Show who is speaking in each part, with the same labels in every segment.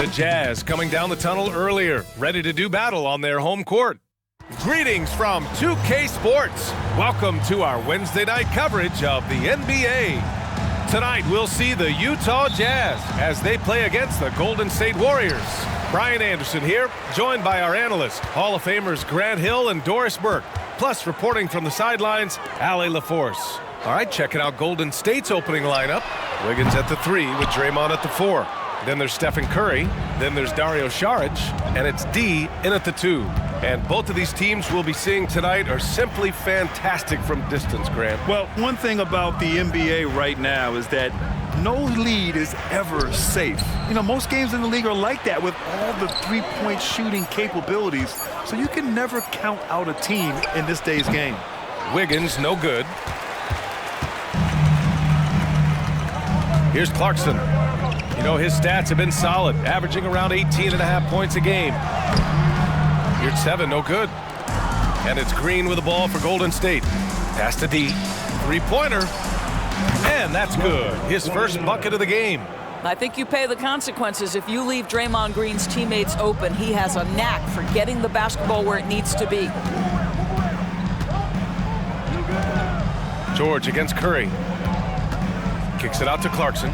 Speaker 1: The Jazz coming down the tunnel earlier, ready to do battle on their home court. Greetings from 2K Sports. Welcome to our Wednesday night coverage of the NBA. Tonight, we'll see the Utah Jazz as they play against the Golden State Warriors. Brian Anderson here, joined by our analysts, Hall of Famers Grant Hill and Doris Burke, plus reporting from the sidelines, Ali LaForce. All right, checking out Golden State's opening lineup. Wiggins at the 3 with Draymond at the 4. Then there's Stephen Curry. Then there's Dario Saric. And it's D in at the 2. And both of these teams we'll be seeing tonight are simply fantastic from distance, Grant.
Speaker 2: Well, one thing about the NBA right now is that no lead is ever safe. You know, most games in the league are like that with all the three-point shooting capabilities. So you can never count out a team in this day's game.
Speaker 1: Wiggins, no good. Here's Clarkson. You know, his stats have been solid, averaging around 18.5 points a game. Here's 7, no good. And it's Green with the ball for Golden State. Pass to D. Three-pointer. And that's good. His first bucket of the game.
Speaker 3: I think you pay the consequences if you leave Draymond Green's teammates open. He has a knack for getting the basketball where it needs to be.
Speaker 1: George against Curry. Kicks it out to Clarkson.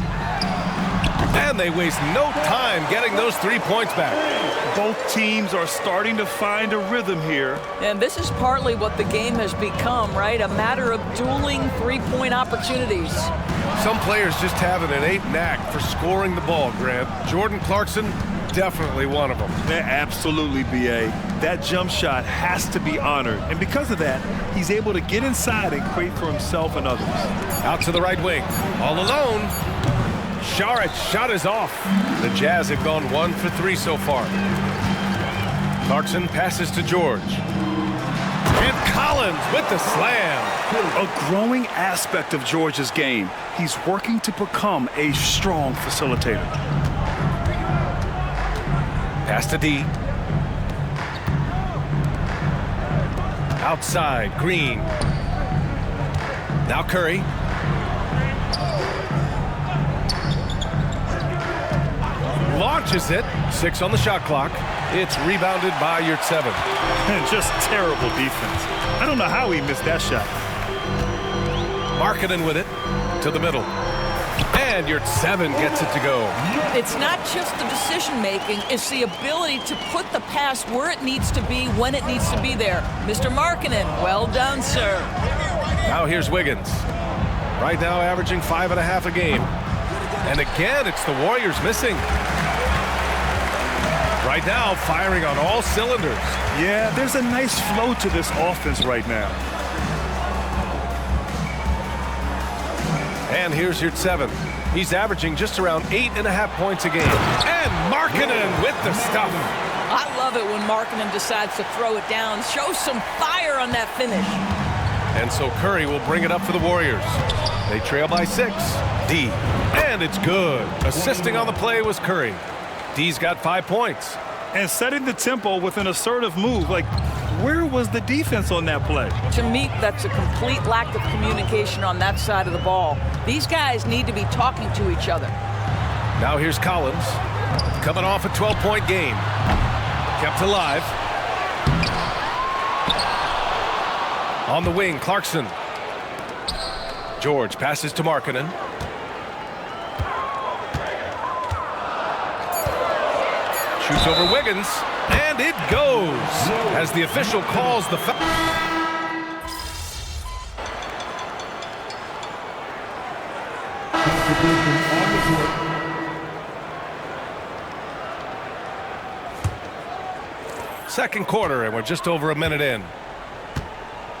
Speaker 1: And they waste no time getting those 3 points back.
Speaker 2: Both teams are starting to find a rhythm here.
Speaker 3: And this is partly what the game has become, right? A matter of dueling three-point opportunities.
Speaker 1: Some players just have an innate knack for scoring the ball, Grant. Jordan Clarkson, definitely one of them.
Speaker 2: Yeah, absolutely, B.A. That jump shot has to be honored. And because of that, he's able to get inside and create for himself and others.
Speaker 1: Out to the right wing. All alone. Saric shot is off. The Jazz have gone 1 for 3 so far. Clarkson passes to George. And Collins with the slam.
Speaker 2: A growing aspect of George's game. He's working to become a strong facilitator.
Speaker 1: Pass to D. Outside, Green. Now Curry. Launches it. 6 on the shot clock. It's rebounded by Yurtseven.
Speaker 2: And just terrible defense. I don't know how he missed that shot.
Speaker 1: Markkanen with it to the middle. And Yurtseven gets it to go.
Speaker 3: It's not just the decision-making, it's the ability to put the pass where it needs to be, when it needs to be there. Mr. Markkanen, well done, sir.
Speaker 1: Now here's Wiggins. Right now averaging 5.5 a game. And again, it's the Warriors missing. Right now, firing on all cylinders.
Speaker 2: Yeah, there's a nice flow to this offense right now.
Speaker 1: And here's Yurtseven. He's averaging just around 8.5 points a game. And Markkanen with the stuff.
Speaker 3: I love it when Markkanen decides to throw it down. Show some fire on that finish.
Speaker 1: And so Curry will bring it up for the Warriors. They trail by 6. D. And it's good. Assisting on the play was Curry. D's got 5 points.
Speaker 2: And setting the tempo with an assertive move. Like, where was the defense on that play?
Speaker 3: To me, that's a complete lack of communication on that side of the ball. These guys need to be talking to each other.
Speaker 1: Now here's Collins. Coming off a 12-point game. Kept alive. On the wing, Clarkson. George passes to Markkanen. Shoots over Wiggins, and it goes as the official calls the foul. Second quarter, and we're just over a minute in.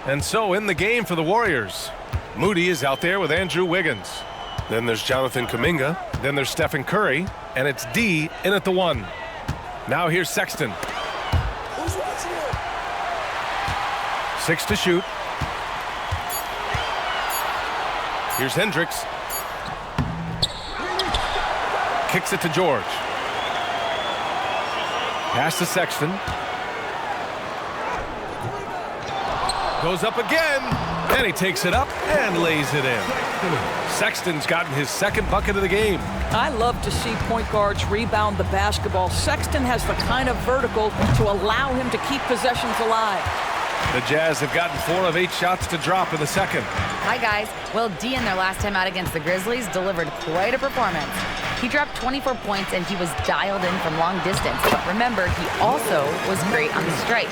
Speaker 1: And so in the game for the Warriors, Moody is out there with Andrew Wiggins. Then there's Jonathan Kuminga. Then there's Stephen Curry, and it's D in at the 1. Now here's Sexton. 6 to shoot. Here's Hendricks. Kicks it to George. Pass to Sexton. Goes up again. And he takes it up and lays it in. Sexton's gotten his second bucket of the game.
Speaker 3: I love to see point guards rebound the basketball. Sexton has the kind of vertical to allow him to keep possessions alive.
Speaker 1: The Jazz have gotten 4 of 8 shots to drop in the second.
Speaker 4: Hi, guys. Well, D in their last time out against the Grizzlies delivered quite a performance. He dropped 24 points and he was dialed in from long distance. But remember, he also was great on the strike.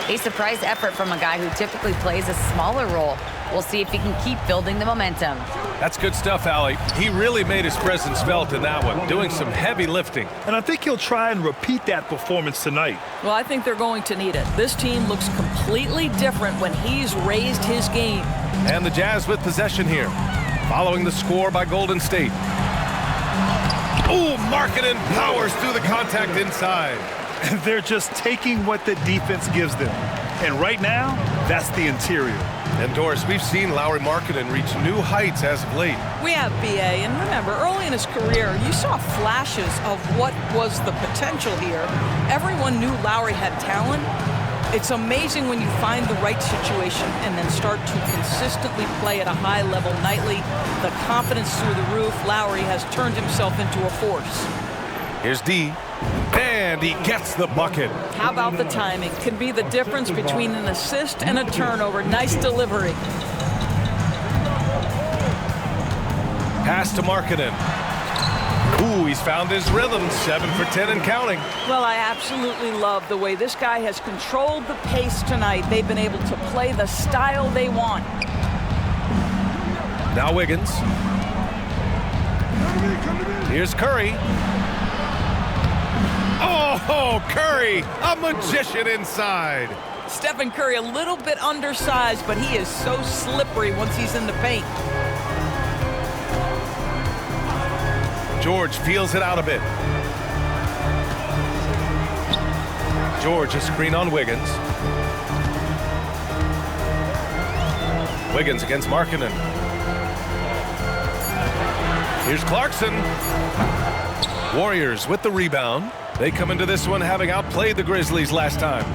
Speaker 4: A surprise effort from a guy who typically plays a smaller role. We'll see if he can keep building the momentum.
Speaker 1: That's good stuff, Allie. He really made his presence felt in that one, doing some heavy lifting.
Speaker 2: And I think he'll try and repeat that performance tonight.
Speaker 3: Well, I think they're going to need it. This team looks completely different when he's raised his game.
Speaker 1: And the Jazz with possession here, following the score by Golden State. Ooh, Markkanen powers through the contact inside.
Speaker 2: They're just taking what the defense gives them. And right now, that's the interior.
Speaker 1: And Doris, we've seen Lauri Markkanen reach new heights as of late.
Speaker 3: We have BA, and remember, early in his career, you saw flashes of what was the potential here. Everyone knew Lauri had talent. It's amazing when you find the right situation and then start to consistently play at a high level nightly. The confidence through the roof. Lauri has turned himself into a force.
Speaker 1: Here's D, and he gets the bucket.
Speaker 3: How about the timing? Can be the difference between an assist and a turnover. Nice delivery.
Speaker 1: Pass to Markkanen. Ooh, he's found his rhythm, 7 for 10 and counting.
Speaker 3: Well, I absolutely love the way this guy has controlled the pace tonight. They've been able to play the style they want.
Speaker 1: Now Wiggins. Here's Curry. Oh, Curry, a magician inside.
Speaker 3: Stephen Curry, a little bit undersized, but he is so slippery once he's in the paint.
Speaker 1: George feels it out a bit. George, a screen on Wiggins. Wiggins against Markkanen. Here's Clarkson. Warriors with the rebound. They come into this one having outplayed the Grizzlies last time.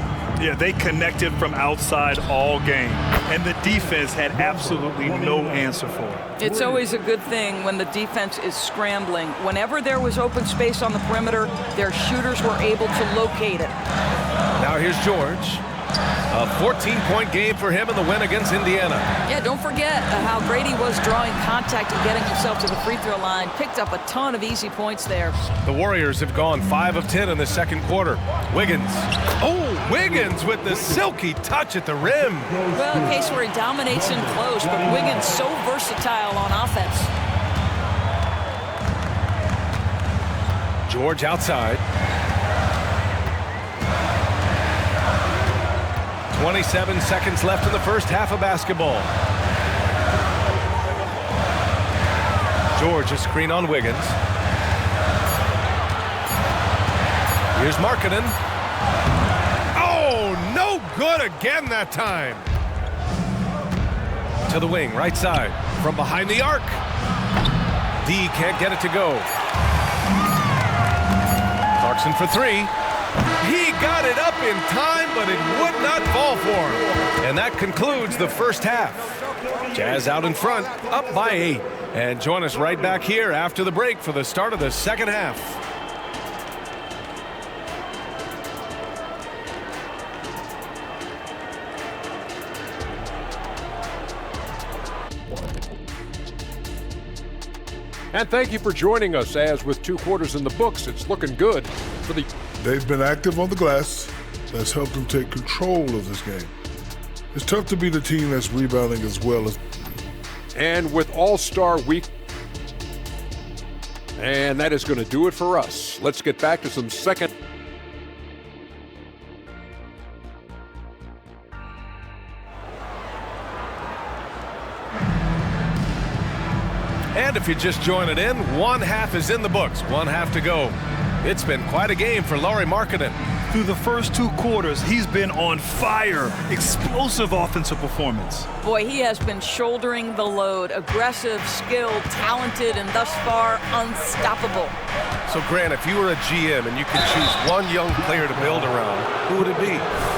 Speaker 2: Yeah, they connected from outside all game, and the defense had absolutely no answer for it.
Speaker 3: It's always a good thing when the defense is scrambling. Whenever there was open space on the perimeter, their shooters were able to locate it.
Speaker 1: Now here's George. A 14-point game for him in the win against Indiana.
Speaker 3: Yeah, don't forget how great he was drawing contact and getting himself to the free throw line. Picked up a ton of easy points there.
Speaker 1: The Warriors have gone 5 of 10 in the second quarter. Wiggins. Oh, Wiggins with the silky touch at the rim.
Speaker 3: Well, a case where he dominates in close, but Wiggins so versatile on offense.
Speaker 1: George outside. 27 seconds left in the first half of basketball. George, a screen on Wiggins. Here's Markkanen. Oh, no good again that time. To the wing, right side. From behind the arc. D can't get it to go. Clarkson for 3. He got it up in time, but it would not fall for him. And that concludes the first half. Jazz out in front, up by 8. And join us right back here after the break for the start of the second half.
Speaker 5: And thank you for joining us, as with 2 quarters in the books, it's looking good for the...
Speaker 6: They've been active on the glass. That's helped them take control of this game. It's tough to be the team that's rebounding as well as...
Speaker 5: And with All-Star Week... And that is going to do it for us. Let's get back to some second...
Speaker 1: And if you're just joining in, one half is in the books, one half to go. It's been quite a game for Lauri Markkanen.
Speaker 2: Through the first 2 quarters, he's been on fire. Explosive offensive performance.
Speaker 3: Boy, he has been shouldering the load. Aggressive, skilled, talented, and thus far unstoppable.
Speaker 1: So, Grant, if you were a GM and you could choose one young player to build around, who would it be?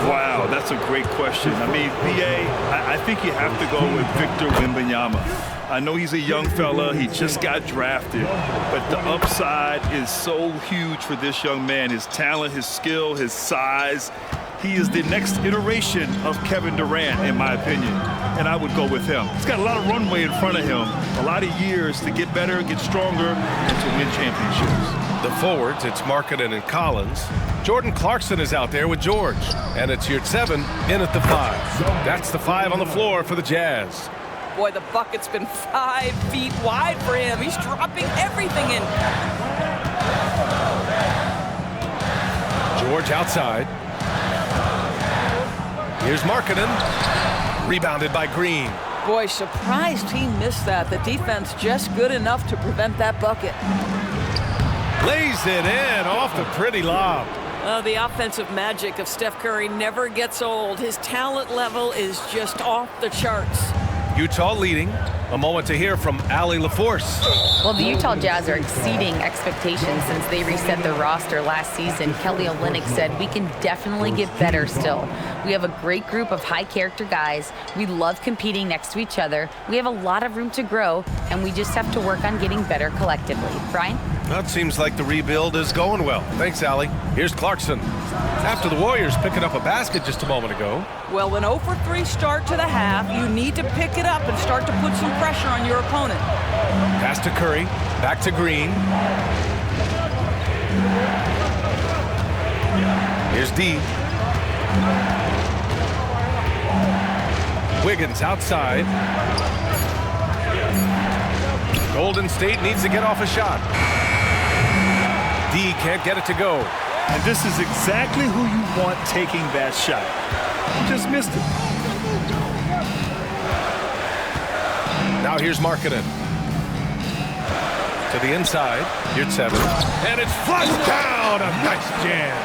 Speaker 2: Wow, that's a great question. I mean, BA, I think you have to go with Victor Wembanyama. I know he's a young fella. He just got drafted, but the upside is so huge for this young man. His talent, his skill, his size. He is the next iteration of Kevin Durant, in my opinion, and I would go with him. He's got a lot of runway in front of him, a lot of years to get better, get stronger, and to win championships.
Speaker 1: The forwards, it's Markkanen and Collins. Jordan Clarkson is out there with George, and it's your 7 in at the 5. That's the 5 on the floor for the Jazz.
Speaker 3: Boy, the bucket's been 5 feet wide for him. He's dropping everything in.
Speaker 1: George outside. Here's Markkanen. Rebounded by Green.
Speaker 3: Boy, surprised he missed that. The defense just good enough to prevent that bucket.
Speaker 1: Lays it in off the pretty lob.
Speaker 3: The offensive magic of Steph Curry never gets old. His talent level is just off the charts.
Speaker 1: Utah leading. A moment to hear from Allie LaForce.
Speaker 4: Well, the Utah Jazz are exceeding expectations since they reset their roster last season. Kelly Olynyk said, "We can definitely get better still. We have a great group of high-character guys. We love competing next to each other. We have a lot of room to grow, and we just have to work on getting better collectively." Brian?
Speaker 1: Well, it seems like the rebuild is going well. Thanks, Allie. Here's Clarkson. After the Warriors picking up a basket just a moment ago.
Speaker 3: Well, an 0 for 3 start to the half. You need to pick it up and start to put some pressure on your opponent.
Speaker 1: Pass to Curry. Back to Green. Here's D. Wiggins outside. Golden State needs to get off a shot. D can't get it to go.
Speaker 2: And this is exactly who you want taking that shot. He just missed it.
Speaker 1: Now here's Markkanen. To the inside. Here's 7. And it's flushed down. A nice jam.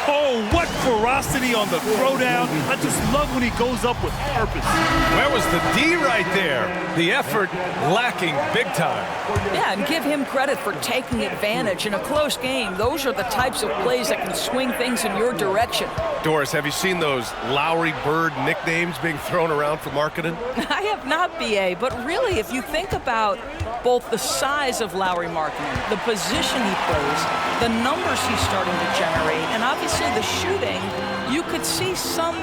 Speaker 2: Oh, what ferocity on the throwdown. I just love when he goes up with purpose.
Speaker 1: Where was the D right there? The effort lacking big time.
Speaker 3: Yeah, and give him credit for taking advantage in a close game. Those are the types of plays that can swing things in your direction.
Speaker 1: Doris, have you seen those Lowry Bird nicknames being thrown around for Markkanen?
Speaker 3: I have not, BA, but really, if you think about both the size of Lauri Markkanen, the position he plays, the numbers he's starting to generate, and obviously the shooting, you could see some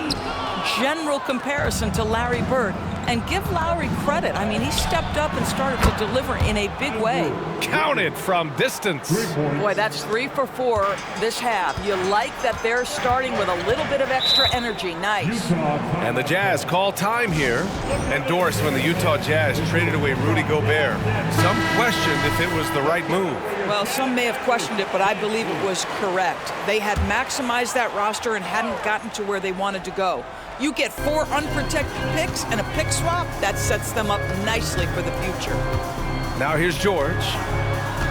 Speaker 3: general comparison to Larry Bird. And give Lowry credit. I mean, he stepped up and started to deliver in a big way.
Speaker 1: Counted from distance.
Speaker 3: Boy, that's 3 for 4 this half. You like that they're starting with a little bit of extra energy. Nice.
Speaker 1: And the Jazz call time here. And Doris, when the Utah Jazz traded away Rudy Gobert, some questioned if it was the right move.
Speaker 3: Well, some may have questioned it, but I believe it was correct. They had maximized that roster and hadn't gotten to where they wanted to go. You get 4 unprotected picks and a pick swap, that sets them up nicely for the future.
Speaker 1: Now here's George.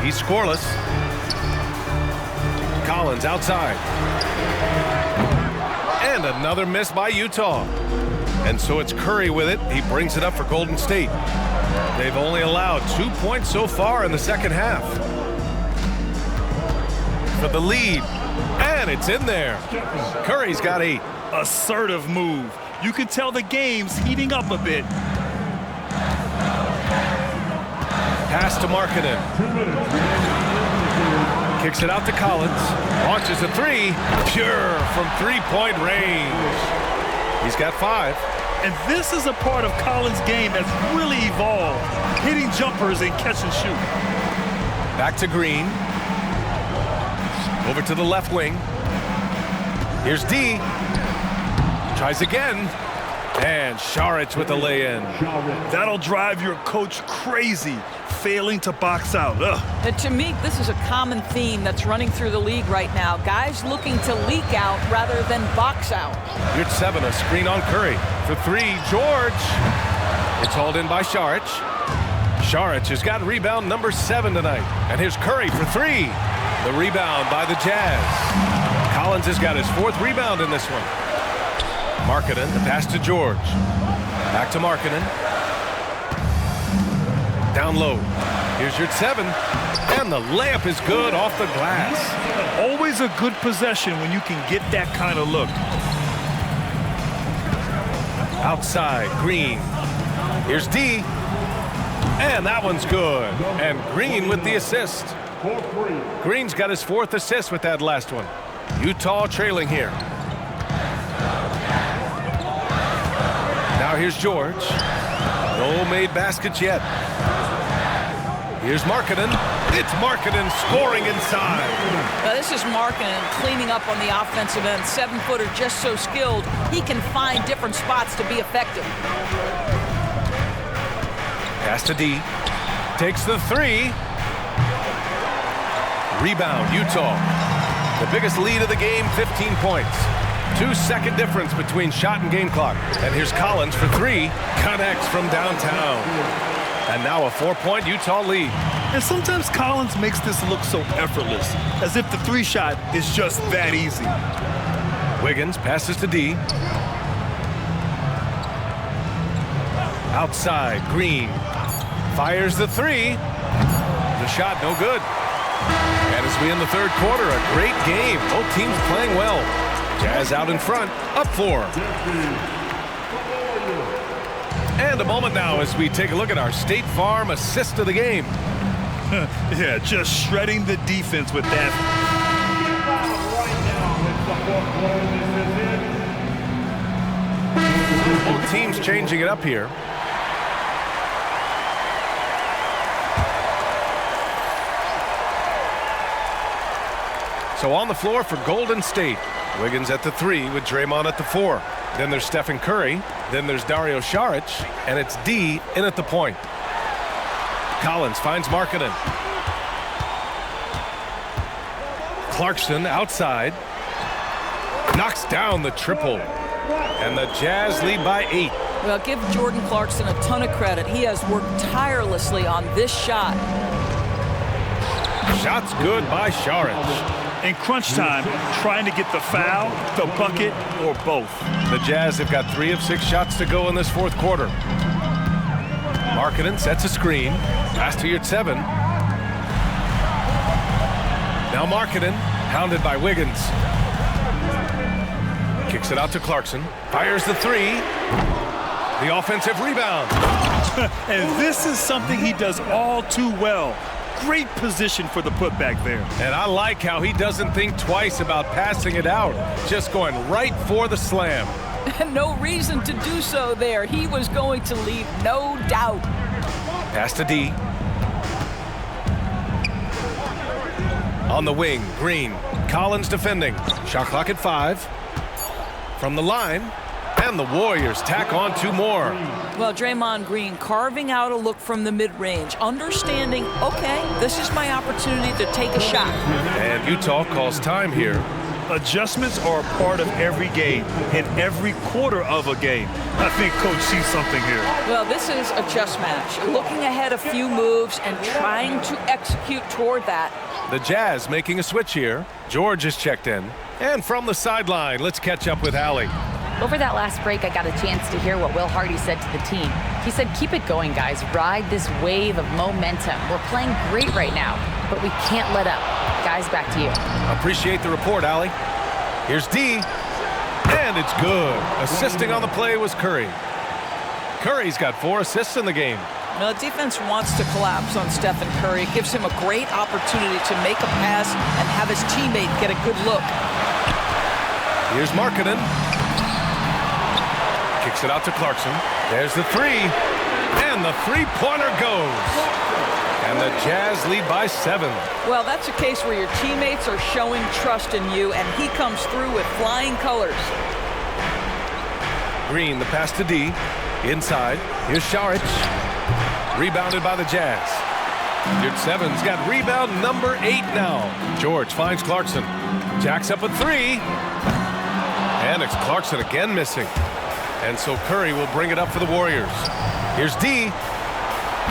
Speaker 1: He's scoreless. Collins outside. And another miss by Utah. And so it's Curry with it. He brings it up for Golden State. They've only allowed 2 points so far in the second half. For the lead. And it's in there. Curry's got 8.
Speaker 2: Assertive move. You can tell the game's heating up a bit.
Speaker 1: Pass to Markkanen. Kicks it out to Collins. Launches a 3. Pure from 3-point range. He's got 5.
Speaker 2: And this is a part of Collins' game that's really evolved. Hitting jumpers and catch and shoot.
Speaker 1: Back to Green. Over to the left wing. Here's D. Tries again. And Saric with the lay-in.
Speaker 2: That'll drive your coach crazy, failing to box out. Ugh.
Speaker 3: And to me, this is a common theme that's running through the league right now. Guys looking to leak out rather than box out.
Speaker 1: Here's 7, a screen on Curry. For 3, George. It's hauled in by Saric. Saric has got rebound number 7 tonight. And here's Curry for 3. The rebound by the Jazz. Collins has got his 4th rebound in this one. Markkanen, the pass to George. Back to Markkanen. Down low. Here's your 7. And the layup is good off the glass.
Speaker 2: Always a good possession when you can get that kind of look.
Speaker 1: Outside, Green. Here's D. And that one's good. And Green with the assist. Green's got his 4th assist with that last one. Utah trailing here. Now here's George. No made baskets yet. Here's Markkanen. It's Markkanen scoring inside.
Speaker 3: Now this is Markkanen cleaning up on the offensive end. 7-footer just so skilled, he can find different spots to be effective.
Speaker 1: Pass to D. Takes the 3. Rebound, Utah. The biggest lead of the game, 15 points. 2-second difference between shot and game clock. And here's Collins for 3. Connects from downtown. And now a 4-point Utah lead.
Speaker 2: And sometimes Collins makes this look so effortless, as if the 3-shot is just that easy.
Speaker 1: Wiggins passes to D. Outside, Green. Fires the 3. The shot no good. And as we end the 3rd quarter, a great game. Both teams playing well. Jazz out in front, up 4. And a moment now as we take a look at our State Farm assist of the game.
Speaker 2: Yeah, just shredding the defense with that.
Speaker 1: Both teams changing it up here. So on the floor for Golden State. Wiggins at the 3 with Draymond at the 4. Then there's Stephen Curry. Then there's Dario Saric. And it's D in at the point. Collins finds Markkanen. Clarkson outside. Knocks down the triple. And the Jazz lead by 8.
Speaker 3: Well, give Jordan Clarkson a ton of credit. He has worked tirelessly on this shot.
Speaker 1: Shot's good by Saric.
Speaker 2: In crunch time, trying to get the foul, the bucket, or both.
Speaker 1: The Jazz have got 3 of 6 shots to go in this 4th quarter. Markkanen sets a screen. Pass to your 7. Now Markkanen, hounded by Wiggins. Kicks it out to Clarkson. Fires the 3. The offensive rebound.
Speaker 2: And this is something he does all too well. Great position for the putback there.
Speaker 1: And I like how he doesn't think twice about passing it out. Just going right for the slam.
Speaker 3: No reason to do so there. He was going to leave, no doubt.
Speaker 1: Pass to D. On the wing, Green. Collins defending. Shot clock at 5. From the line. And the Warriors tack on 2 more.
Speaker 3: Well, Draymond Green carving out a look from the mid-range, understanding, okay, this is my opportunity to take a shot.
Speaker 1: And Utah calls time here.
Speaker 2: Adjustments are a part of every game, in every quarter of a game. I think Coach sees something here.
Speaker 3: Well, this is a chess match. Looking ahead a few moves and trying to execute toward that.
Speaker 1: The Jazz making a switch here. George is checked in. And from the sideline, let's catch up with Allie.
Speaker 4: Over that last break, I got a chance to hear what Will Hardy said to the team. He said, keep it going, guys. Ride this wave of momentum. We're playing great right now, but we can't let up. Guys, back to you.
Speaker 1: Appreciate the report, Allie. Here's D. And it's good. Assisting on the play was Curry. Curry's got 4 assists in the game.
Speaker 3: Now, the defense wants to collapse on Stephen Curry. It gives him a great opportunity to make a pass and have his teammate get a good look.
Speaker 1: Here's Markkanen. Kicks it out to Clarkson. There's the 3. And the 3-pointer goes. And the Jazz lead by 7.
Speaker 3: Well, that's a case where your teammates are showing trust in you, and he comes through with flying colors.
Speaker 1: Green, the pass to D. Inside. Here's Saric. Rebounded by the Jazz. Your 7's got rebound number 8 now. George finds Clarkson. Jacks up a 3. And it's Clarkson again missing. And so Curry will bring it up for the Warriors. Here's D.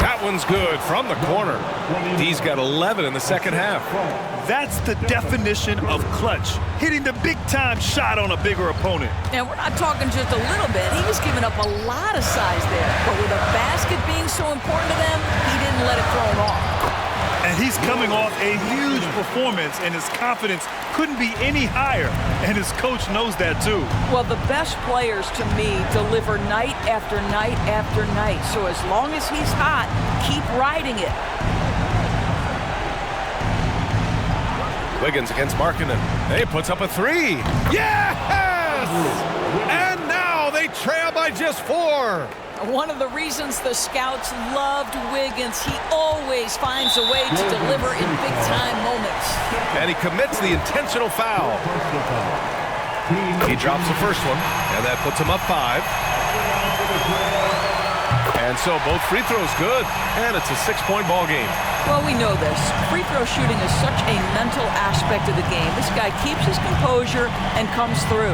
Speaker 1: That one's good from the corner. D's got 11 in the second half.
Speaker 2: That's the definition of clutch. Hitting the big-time shot on a bigger opponent.
Speaker 3: And we're not talking just a little bit. He was giving up a lot of size there. But with a basket being so important to them, he didn't let it throw him off.
Speaker 2: And he's coming off a huge performance, and his confidence couldn't be any higher. And his coach knows that, too.
Speaker 3: Well, the best players, to me, deliver night after night after night. So as long as he's hot, keep riding it.
Speaker 1: Wiggins against Markkanen. He puts up a three. Yes! And now they trail by just 4.
Speaker 3: One of the reasons the scouts loved Wiggins, he always finds a way to deliver in big-time moments.
Speaker 1: And he commits the intentional foul. He drops the first one, and that puts him up 5. And so both free throws good, and it's a 6-point ball game.
Speaker 3: Well, we know this. Free throw shooting is such a mental aspect of the game. This guy keeps his composure and comes through.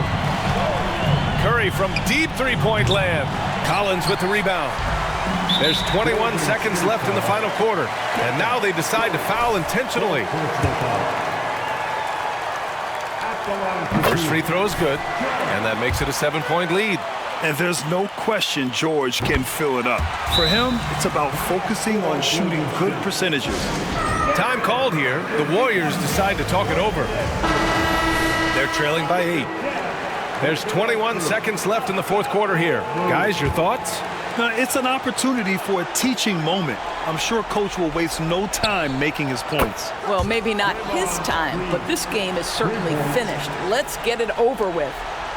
Speaker 1: Curry from deep three-point land. Collins with the rebound. There's 21 seconds left in the final quarter, and now they decide to foul intentionally. First free throw is good, and that makes it a 7-point lead.
Speaker 2: And there's no question George can fill it up. For him, it's about focusing on shooting good percentages.
Speaker 1: Time called here. The Warriors decide to talk it over. They're trailing by 8. There's 21 seconds left in the fourth quarter here. Guys, your thoughts?
Speaker 2: It's an opportunity for a teaching moment. I'm sure Coach will waste no time making his points.
Speaker 3: Well, maybe not his time, but this game is certainly finished. Let's get it over with.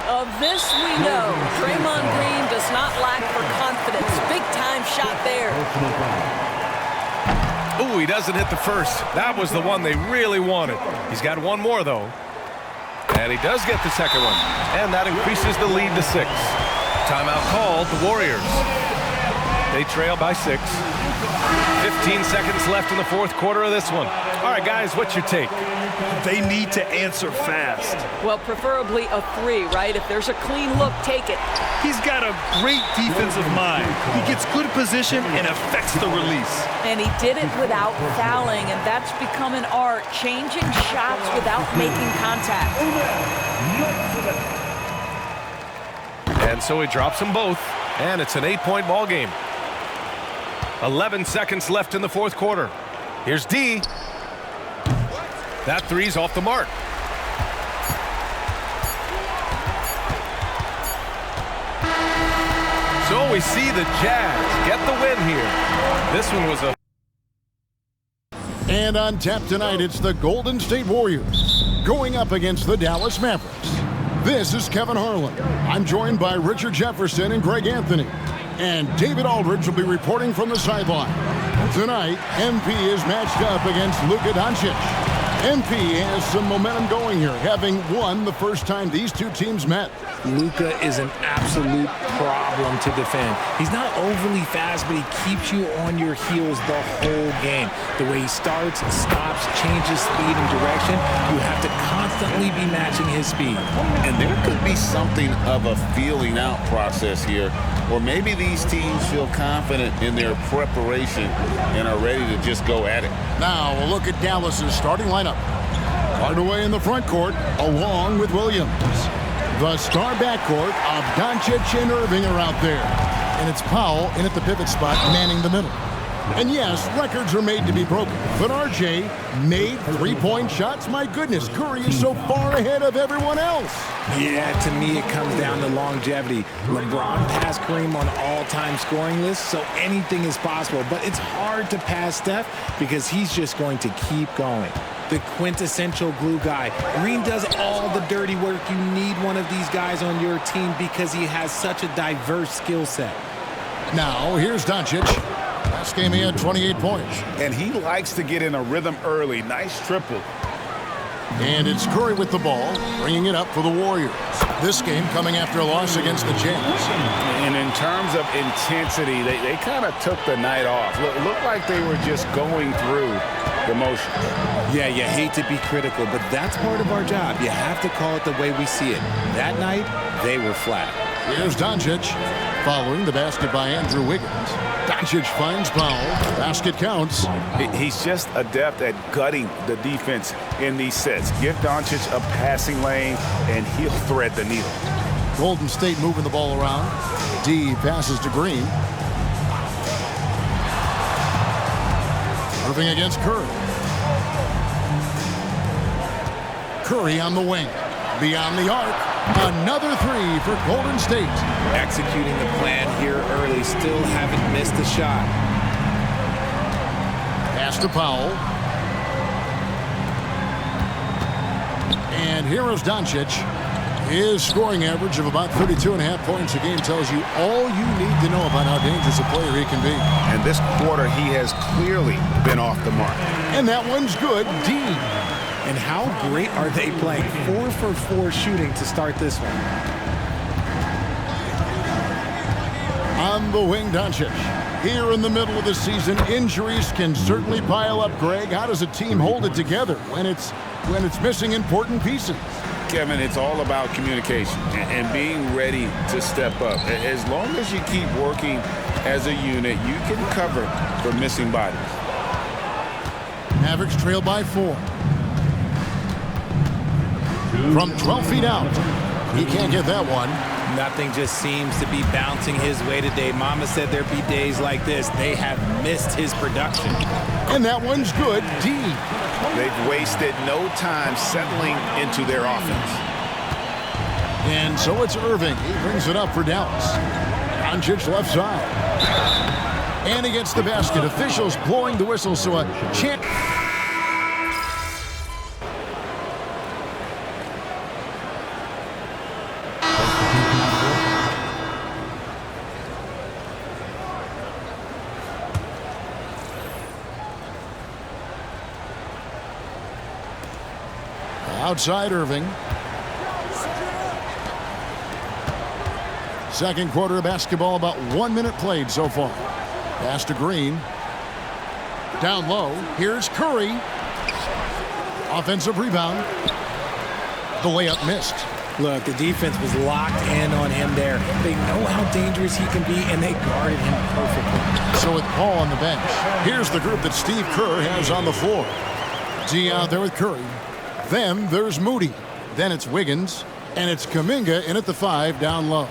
Speaker 3: Of this we know, Draymond Green does not lack for confidence. Big-time shot there.
Speaker 1: Ooh, he doesn't hit the first. That was the one they really wanted. He's got one more, though. And he does get the second one. And that increases the lead to 6. Timeout called, the Warriors. They trail by 6. 15 seconds left in the fourth quarter of this one. All right, guys, what's your take?
Speaker 2: They need to answer fast.
Speaker 3: Well, preferably a 3, right? If there's a clean look, take it.
Speaker 2: He's got a great defensive mind. He gets good position and affects the release.
Speaker 3: And he did it without fouling, and that's become an art, changing shots without making contact.
Speaker 1: And so he drops them both, and it's an 8-point ball game. 11 seconds left in the fourth quarter. Here's D. That three's off the mark. So we see the Jazz get the win here. This one was a...
Speaker 7: And on tap tonight, it's the Golden State Warriors going up against the Dallas Mavericks. This is Kevin Harlan. I'm joined by Richard Jefferson and Greg Anthony. And David Aldridge will be reporting from the sideline. Tonight, MP is matched up against Luka Doncic. MP has some momentum going here, having won the first time these two teams met.
Speaker 8: Luka is an absolute problem to defend. He's not overly fast, but he keeps you on your heels the whole game. The way he starts, stops, changes speed and direction, you have to constantly be matching his speed.
Speaker 9: And there could be something of a feeling out process here, or maybe these teams feel confident in their preparation and are ready to just go at it.
Speaker 7: Now we'll look at Dallas's starting lineup. Hardaway in the front court, along with Williams. The star backcourt of Doncic and Irving are out there. And it's Powell in at the pivot spot, manning the middle. And yes, records are made to be broken. But RJ made three-point shots. My goodness, Curry is so far ahead of everyone else.
Speaker 8: Yeah, to me it comes down to longevity. LeBron passed Kareem on all-time scoring lists, so anything is possible. But it's hard to pass Steph because he's just going to keep going. The quintessential glue guy. Green does all the dirty work. You need one of these guys on your team because he has such a diverse skill set.
Speaker 7: Now, here's Doncic. Last game he had 28 points.
Speaker 9: And he likes to get in a rhythm early. Nice triple.
Speaker 7: And it's Curry with the ball, bringing it up for the Warriors. This game coming after a loss against the Jazz.
Speaker 9: And in terms of intensity, they kind of took the night off. Looked like they were just going through the motions.
Speaker 8: Yeah, you hate to be critical, but that's part of our job. You have to call it the way we see it. That night, they were flat.
Speaker 7: Here's Doncic. Following the basket by Andrew Wiggins. Doncic finds Powell. Basket counts.
Speaker 10: He's just adept at gutting the defense in these sets. Give Doncic a passing lane, and he'll thread the needle.
Speaker 7: Golden State moving the ball around. D passes to Green. Irving against Curry. Curry on the wing. Beyond the arc. Another three for Golden State.
Speaker 8: Executing the plan here early. Still haven't missed a shot.
Speaker 7: Pass to Powell. And here is Doncic. His scoring average of about 32.5 points a game tells you all you need to know about how dangerous a player he can be.
Speaker 10: And this quarter, he has clearly been off the mark.
Speaker 7: And that one's good. D.
Speaker 8: And how great are they playing? 4 for 4 shooting to start this one.
Speaker 7: On the wing, Doncic. Here in the middle of the season, injuries can certainly pile up, Greg. How does a team hold it together when it's missing important pieces?
Speaker 9: Kevin, it's all about communication and being ready to step up. As long as you keep working as a unit, you can cover for missing bodies.
Speaker 7: Mavericks trail by 4. From 12 feet out. He can't get that one.
Speaker 8: Nothing just seems to be bouncing his way today. Mama said there'd be days like this. They have missed his production.
Speaker 7: And that one's good. D.
Speaker 10: They've wasted no time settling into their offense.
Speaker 7: And so it's Irving. He brings it up for Dallas. Doncic left side. And he gets the basket. Officials blowing the whistle, so a chant. Outside Irving. Second quarter of basketball, about 1 minute played so far. Pass to Green. Down low. Here's Curry. Offensive rebound. The layup missed.
Speaker 8: Look, the defense was locked in on him there. They know how dangerous he can be, and they guarded him perfectly.
Speaker 7: So with Paul on the bench, here's the group that Steve Kerr has on the floor. G out there with Curry. Then there's Moody. Then it's Wiggins. And it's Kuminga in at the 5 down low.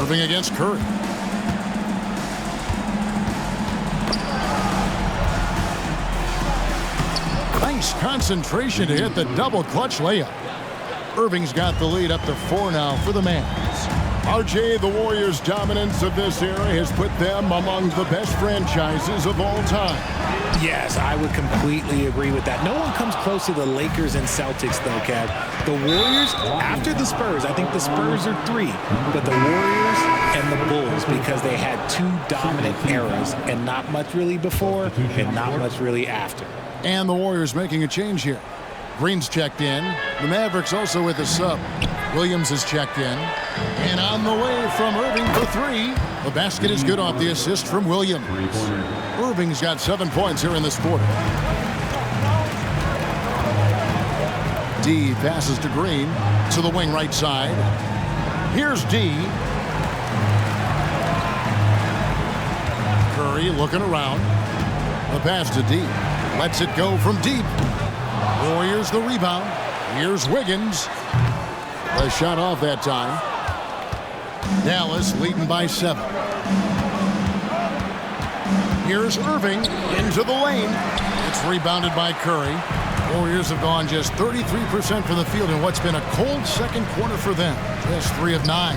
Speaker 7: Irving against Curry. Nice concentration to hit the double clutch layup. Irving's got the lead up to 4 now for the Mavs. RJ, the Warriors' dominance of this era has put them among the best franchises of all time.
Speaker 8: Yes, I would completely agree with that. No one comes close to the Lakers and Celtics, though, Kev. The Warriors, after the Spurs, I think the Spurs are 3, but the Warriors and the Bulls, because they had 2 dominant eras and not much really before and not much really after.
Speaker 7: And the Warriors making a change here. Green's checked in. The Mavericks also with a sub. Williams is checked in. And on the way from Irving for 3. The basket is good off the assist from Williams. Irving's got 7 points here in this quarter. D passes to Green to the wing right side. Here's D. Curry looking around. The pass to D. Lets it go from deep. Warriors the rebound. Here's Wiggins. The shot off that time. Dallas leading by 7. Here's Irving into the lane. It's rebounded by Curry. Warriors have gone just 33% from the field in what's been a cold second quarter for them. Just 3 of 9.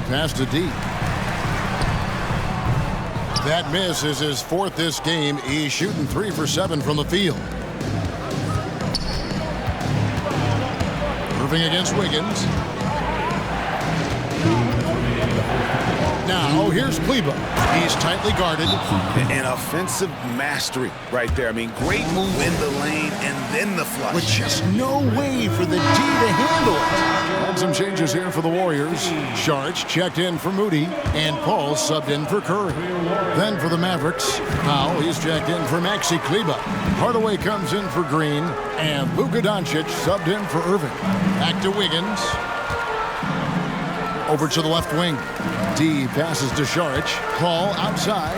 Speaker 7: Pass to D. That miss is his 4th this game. He's shooting 3 for 7 from the field. Irving against Wiggins. Now, here's Kleber. He's tightly guarded.
Speaker 10: An offensive mastery right there. I mean, great move in the lane and then the flush.
Speaker 7: With just no way for the D to handle it. And some changes here for the Warriors. Sharch checked in for Moody, and Paul subbed in for Curry. Then for the Mavericks, Powell, he's checked in for Maxi Kleber. Hardaway comes in for Green, and Luka Doncic subbed in for Irving. Back to Wiggins. Over to the left wing. D passes to Sharch. Paul outside.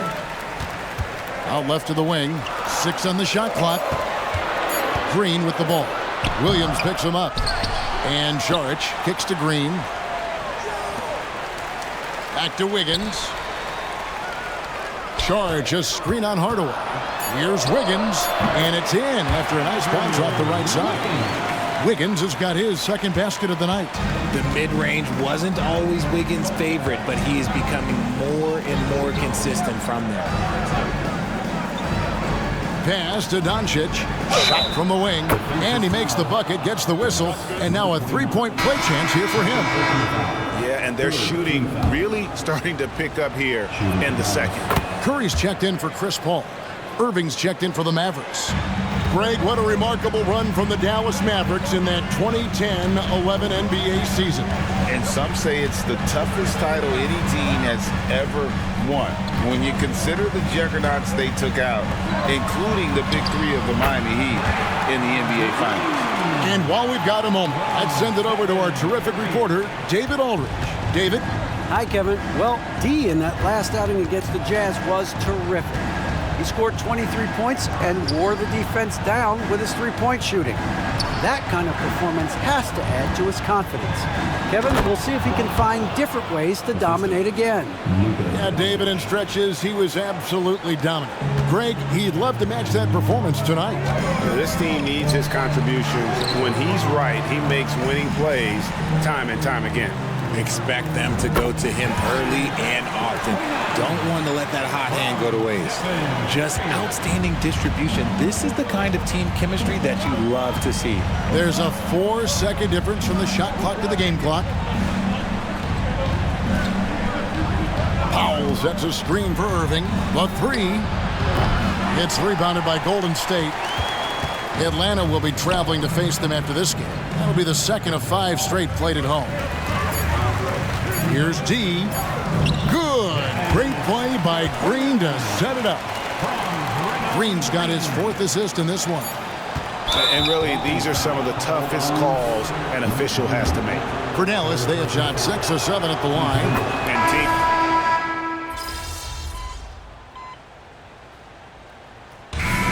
Speaker 7: Out left to the wing. 6 on the shot clock. Green with the ball. Williams picks him up. And Sharch kicks to Green. Back to Wiggins. Sharch a screen on Hardaway. Here's Wiggins. And it's in after a nice bounce off the right side. Wiggins has got his second basket of the night.
Speaker 8: The mid-range wasn't always Wiggins' favorite, but he is becoming more and more consistent from there.
Speaker 7: Pass to Doncic. Shot from the wing. And he makes the bucket, gets the whistle, and now a three-point play chance here for him.
Speaker 10: Yeah, and they're shooting really starting to pick up here in the second.
Speaker 7: Curry's checked in for Chris Paul. Irving's checked in for the Mavericks. Greg, what a remarkable run from the Dallas Mavericks in that 2010-11 NBA season.
Speaker 9: And some say it's the toughest title any team has ever won. When you consider the juggernauts they took out, including the big three of the Miami Heat in the NBA Finals.
Speaker 7: And while we've got a moment, I'd send it over to our terrific reporter, David Aldridge. David?
Speaker 11: Hi, Kevin. Well, D in that last outing against the Jazz was terrific. He scored 23 points and wore the defense down with his three-point shooting. That kind of performance has to add to his confidence. Kevin, we'll see if he can find different ways to dominate again.
Speaker 7: Yeah, David, in stretches, he was absolutely dominant. Greg, he'd love to match that performance tonight.
Speaker 10: This team needs his contributions. When he's right, he makes winning plays time and time again.
Speaker 8: Expect them to go to him early and often. Don't want to let that hot hand go to waste. Just outstanding distribution. This is the kind of team chemistry that you love to see.
Speaker 7: There's a 4-second difference from the shot clock to the game clock. Powell sets a screen for Irving. The three. It's rebounded by Golden State. Atlanta will be traveling to face them after this game. That'll be the second of 5 straight played at home. Here's D. Good. Great play by Green to set it up. Green's got his 4th assist in this one.
Speaker 10: And really, these are some of the toughest calls an official has to make.
Speaker 7: For Dallas, they have shot 6 of 7 at the line.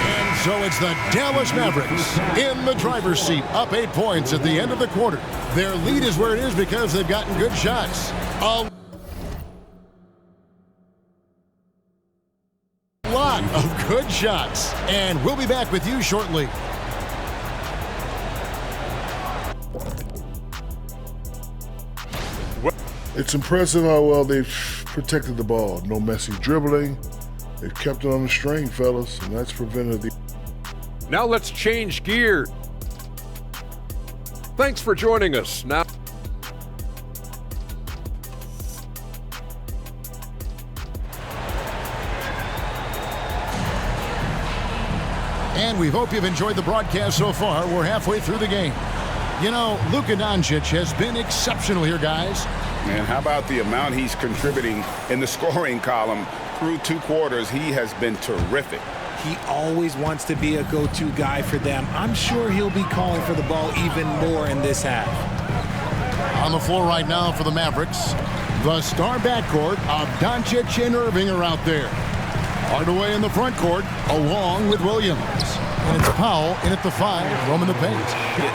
Speaker 7: And so it's the Dallas Mavericks in the driver's seat, up 8 points at the end of the quarter. Their lead is where it is because they've gotten good shots. A lot of good shots. And we'll be back with you shortly.
Speaker 6: It's impressive how well they've protected the ball. No messy dribbling. They've kept it on the string, fellas, and that's prevented the...
Speaker 5: Now let's change gear. Thanks for joining us. Now,
Speaker 7: and we hope you've enjoyed the broadcast so far. We're halfway through the game. You know, Luka Doncic has been exceptional here, guys.
Speaker 10: Man, how about the amount he's contributing in the scoring column through 2 quarters? He has been terrific.
Speaker 8: He always wants to be a go-to guy for them. I'm sure he'll be calling for the ball even more in this half.
Speaker 7: On the floor right now for the Mavericks, the star backcourt of Doncic and Irving are out there. Hardaway in the front court, along with Williams. And it's Powell in at the 5, roaming the paint.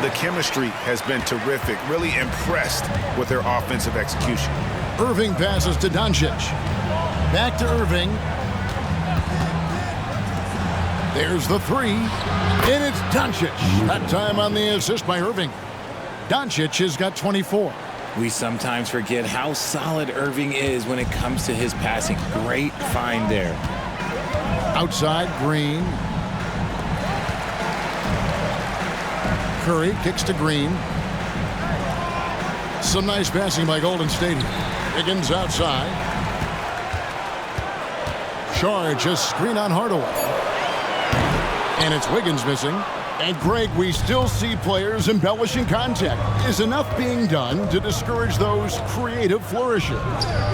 Speaker 10: The chemistry has been terrific. Really impressed with their offensive execution.
Speaker 7: Irving passes to Doncic. Back to Irving. There's the 3. And it's Doncic. That time on the assist by Irving. Doncic has got 24.
Speaker 8: We sometimes forget how solid Irving is when it comes to his passing. Great find there.
Speaker 7: Outside, Green. Curry kicks to Green. Some nice passing by Golden State. Wiggins outside. Charge, a screen on Hardaway. And it's Wiggins missing. And Greg, we still see players embellishing contact. Is enough being done to discourage those creative flourishes?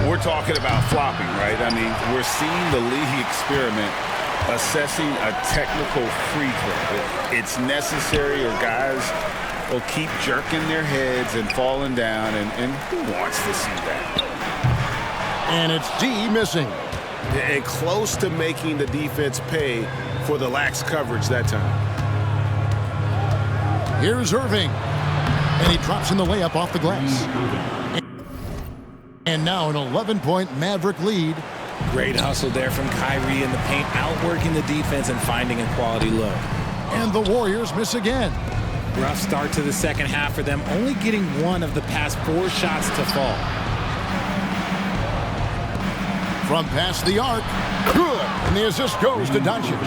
Speaker 9: We're talking about flopping, right? I mean, we're seeing the league experiment assessing a technical free throw. It's necessary, or guys will keep jerking their heads and falling down, and who wants to see that?
Speaker 7: And it's D missing.
Speaker 10: And close to making the defense pay for the lax coverage that time.
Speaker 7: Here's Irving. And he drops in the layup off the glass. And now an 11-point Maverick lead.
Speaker 8: Great hustle there from Kyrie in the paint, outworking the defense and finding a quality look.
Speaker 7: And the Warriors miss again.
Speaker 8: Rough start to the second half for them, only getting one of the past 4 shots to fall.
Speaker 7: From past the arc, good, and the assist goes to Doncic.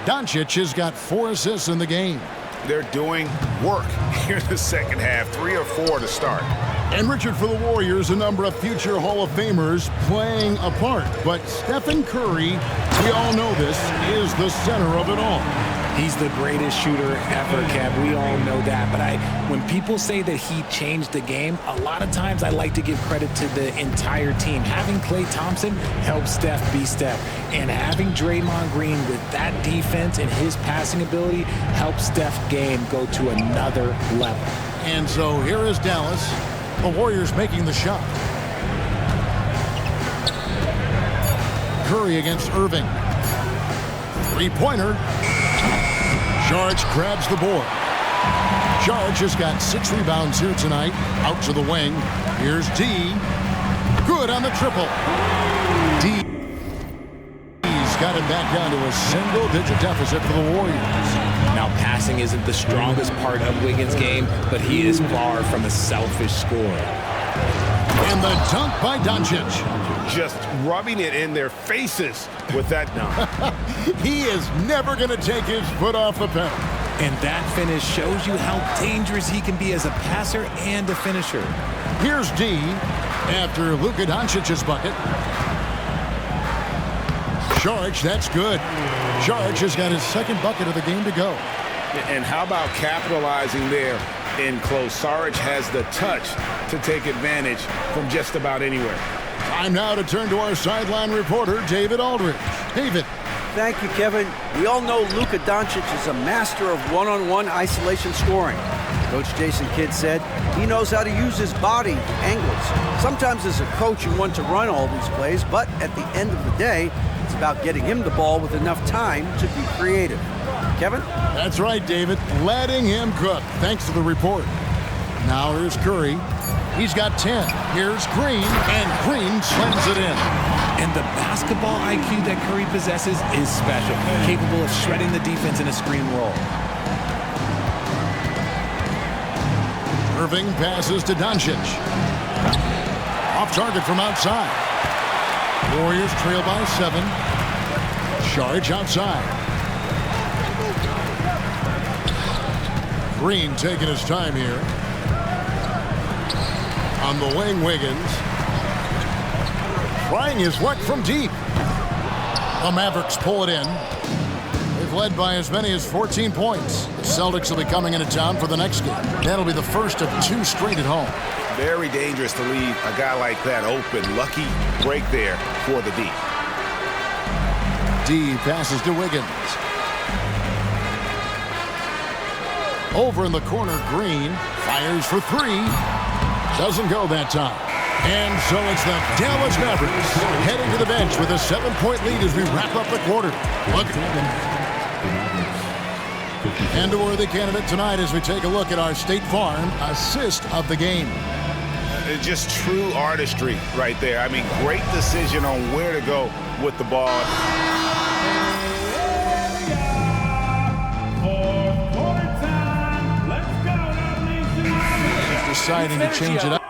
Speaker 7: Doncic has got 4 assists in the game.
Speaker 10: They're doing work here in the second half, 3 or 4 to start.
Speaker 7: And Richard, for the Warriors, a number of future Hall of Famers playing a part. But Stephen Curry, we all know this, is the center of it all.
Speaker 8: He's the greatest shooter ever, Kev. We all know that. But when people say that he changed the game, a lot of times I like to give credit to the entire team. Having Klay Thompson helped Steph be Steph. And having Draymond Green with that defense and his passing ability helped Steph's game go to another level.
Speaker 7: And so here is Dallas. The Warriors making the shot. Curry against Irving. Three-pointer. Charge grabs the board. Charge has got 6 rebounds here tonight. Out to the wing. Here's D. Good on the triple. D's got it back down to a single-digit deficit for the Warriors.
Speaker 8: Now, passing isn't the strongest part of Wiggins' game, but he is far from a selfish scorer.
Speaker 7: And the dunk by Doncic.
Speaker 10: Just rubbing it in their faces with that dunk.
Speaker 7: He is never going to take his foot off the pedal.
Speaker 8: And that finish shows you how dangerous he can be as a passer and a finisher.
Speaker 7: Here's D after Luka Doncic's bucket. Charge, that's good. Charge has got his 2nd bucket of the game to go.
Speaker 10: And how about capitalizing there in close? Sarge has the touch to take advantage from just about anywhere.
Speaker 7: Time now to turn to our sideline reporter, David Aldridge. David.
Speaker 11: Thank you, Kevin. We all know Luka Doncic is a master of one-on-one isolation scoring. Coach Jason Kidd said he knows how to use his body, angles. Sometimes as a coach you want to run all these plays, but at the end of the day, it's about getting him the ball with enough time to be creative. Kevin?
Speaker 7: That's right, David. Letting him cook. Thanks to the report. Now here's Curry. He's got 10. Here's Green, and Green slams it in.
Speaker 8: And the basketball IQ that Curry possesses is special, capable of shredding the defense in a screen roll.
Speaker 7: Irving passes to Doncic. Off target from outside. Warriors trail by 7. Charge outside. Green taking his time here. On the wing, Wiggins. Trying his luck from deep. The Mavericks pull it in. They've led by as many as 14 points. The Celtics will be coming into town for the next game. That'll be the first of 2 straight at home.
Speaker 10: Very dangerous to leave a guy like that open. Lucky break there for the D.
Speaker 7: D passes to Wiggins. Over in the corner, Green fires for 3. Doesn't go that time. And so it's the Dallas Mavericks heading to the bench with a 7-point lead as we wrap up the quarter. Look. And a worthy candidate tonight as we take a look at our State Farm assist of the game.
Speaker 10: Just true artistry right there. I mean, great decision on where to go with the ball.
Speaker 7: Deciding to change it up.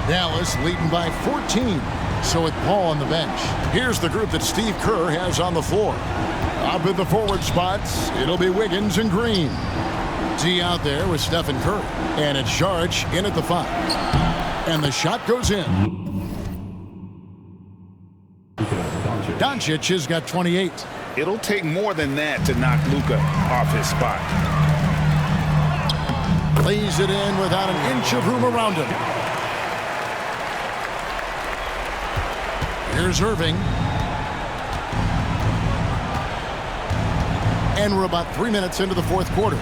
Speaker 7: Dallas leading by 14. So with Paul on the bench, here's the group that Steve Kerr has on the floor. Up in the forward spots, it'll be Wiggins and Green. D out there with Stephen Curry. And it's Saric in at the 5. And the shot goes in. Doncic has got 28.
Speaker 9: It'll take more than that to knock Luka off his spot.
Speaker 7: Lays it in without an inch of room around him. Here's Irving. And we're about 3 minutes into the fourth quarter.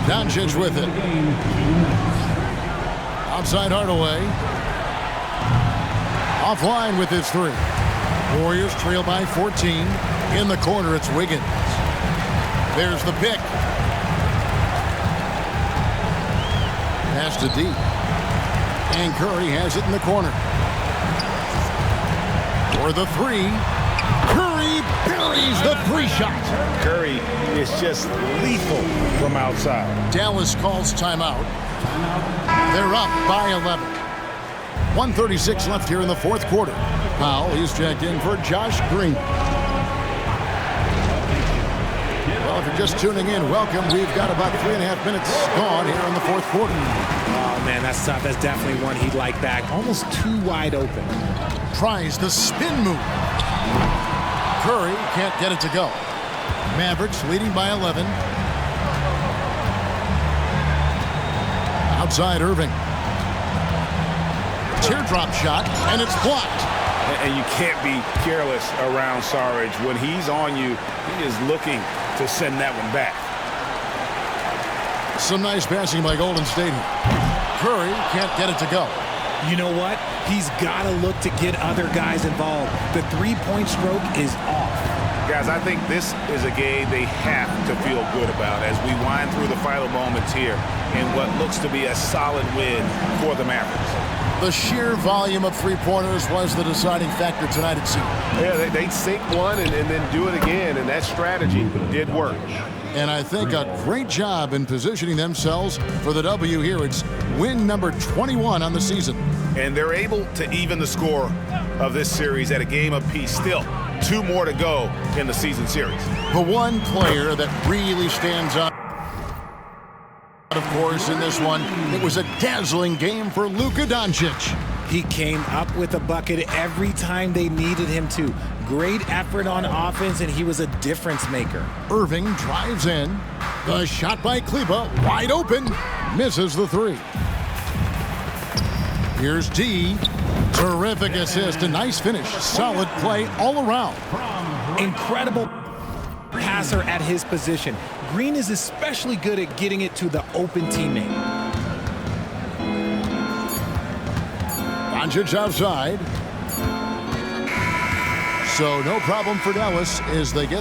Speaker 7: Doncic with it. Outside Hardaway. Offline with his 3. Warriors trail by 14. In the corner, it's Wiggins. There's the pick. Pass to D. And Curry has it in the corner. For the 3. Curry buries the 3 shot.
Speaker 9: Curry is just lethal from outside.
Speaker 7: Dallas calls timeout. They're up by 11. 1:36 left here in the fourth quarter. Powell, he's checked in for Josh Green. Well, if you're just tuning in, welcome. We've got about 3.5 minutes gone here in the fourth quarter.
Speaker 8: Oh, man, that's tough. That's definitely one he'd like back. Almost too wide open.
Speaker 7: Tries the spin move. Curry can't get it to go. Mavericks leading by 11. Outside Irving. Teardrop shot, and it's blocked.
Speaker 10: And you can't be careless around Saric. When he's on you, he is looking to send that one back.
Speaker 7: Some nice passing by Golden State. Curry can't get it to go.
Speaker 8: You know what? He's got to look to get other guys involved. The three-point stroke is off.
Speaker 10: Guys, I think this is a game they have to feel good about as we wind through the final moments here in what looks to be a solid win for the Mavericks.
Speaker 7: The sheer volume of three-pointers was the deciding factor tonight, it seemed.
Speaker 5: Yeah, they sink one and then do it again, and that strategy did work.
Speaker 7: And I think a great job in positioning themselves for the W here. It's win number 21 on the season.
Speaker 10: And they're able to even the score of this series at a game apiece. Still, 2 more to go in the season series.
Speaker 7: The one player that really stands out, of course, in this one, it was a dazzling game for Luka Doncic.
Speaker 8: He came up with a bucket every time they needed him to. Great effort on offense, and he was a difference maker.
Speaker 7: Irving drives in. The shot by Kleba, wide open. Misses the 3. Here's D. Terrific assist, a nice finish. Solid play all around.
Speaker 8: Incredible passer at his position. Green is especially good at getting it to the open teammate.
Speaker 7: Doncic outside. So no problem for Dallas as they get